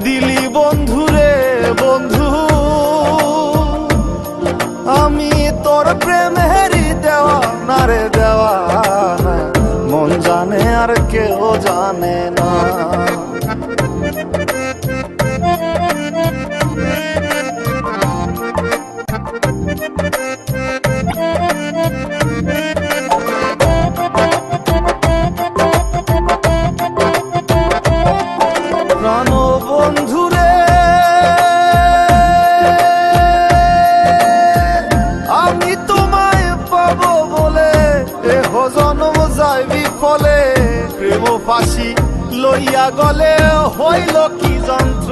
দিলি বন্ধু রে বন্ধু, আমি তোর প্রেমেরই দেওয়ানা রে দেওয়ানা, মন জানে আর কেউ জানে না। প্রাণ বন্ধু রে, আমি তোমায় পাবো বলে এহ জন্ম যায় বিফলে, প্রেম ফাঁসি লইয়া গলে হইল কি যন্ত্র।